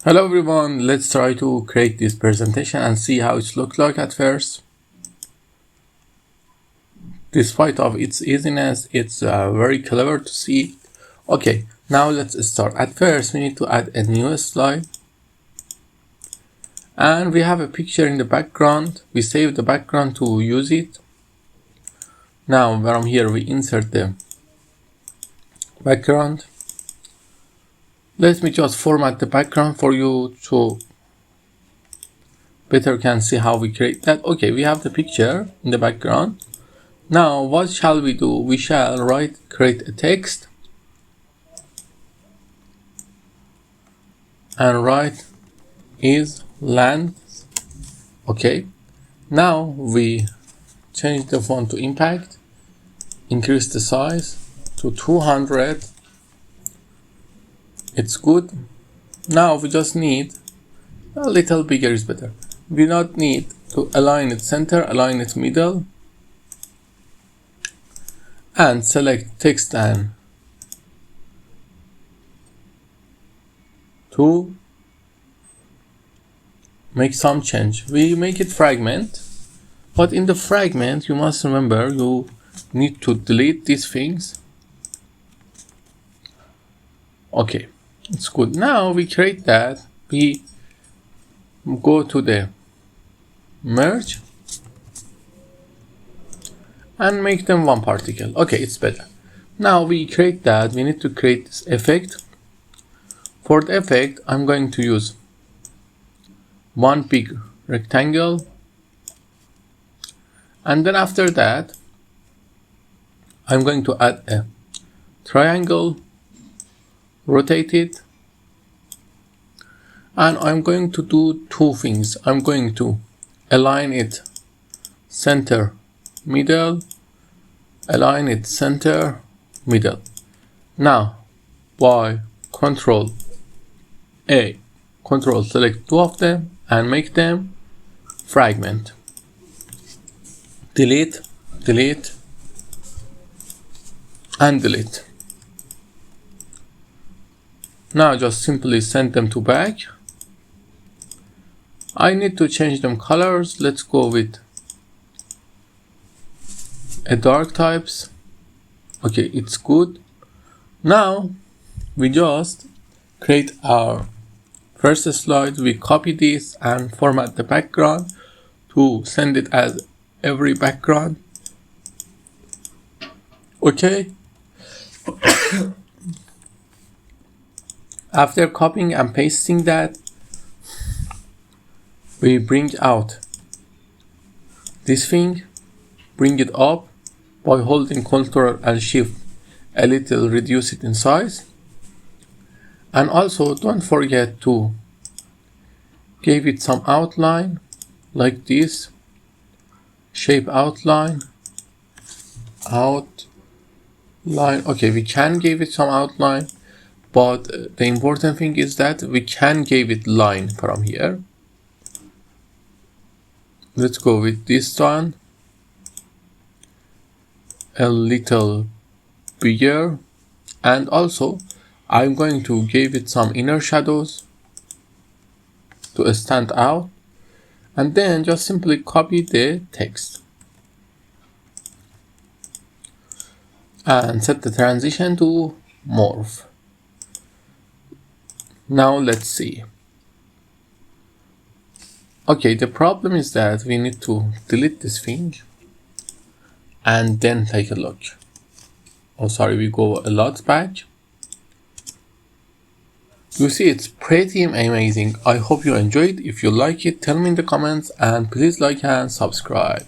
Hello everyone, let's try to create this presentation and see how it looks like at first. Despite of its easiness, it's very clever to see. Okay, now let's start. At first we need to add a new slide. And we have a picture in the background. We save the background to use it. Now from here we insert the background. Let me just format the background for you to better can see how we create that. Okay, we have the picture in the background. Now what shall we do? We shall create a text and write is land. Okay, now we change the font to impact, increase the size to 200. It's good. Now we just need a little bigger is better. We not need to align it center, align it middle, and select text and to make some change. We make it fragment, but in the fragment you must remember you need to delete these things. Okay, it's good. Now we create that. We go to the merge and make them one particle. Okay, it's better. Now we create that. We need to create this effect. For the effect, I'm going to use one big rectangle, and then after that I'm going to add a triangle, rotate it, and I'm going to do two things. I'm going to align it center, middle, align it center, middle. Now by Control A, Control select two of them and make them fragment. Delete, delete, and delete. Now just simply send them to back. I need to change them colors. Let's go with a dark types. Okay, it's good. Now we just create our first slide. We copy this and format the background to send it as every background. Okay. After copying and pasting that, we bring out this thing, bring it up by holding Ctrl and Shift, a little reduce it in size. And also don't forget to give it some outline like this, shape outline. Okay, we can give it some outline, but the important thing is that we can give it line from here. Let's go with this one, a little bigger, and also I'm going to give it some inner shadows to stand out, and then just simply copy the text and set the transition to morph. Now let's see. Okay, the problem is that we need to delete this thing and then take a look. Oh, sorry, we go a lot back. You see, it's pretty amazing. I hope you enjoyed. If you like it, tell me in the comments, and please like and subscribe.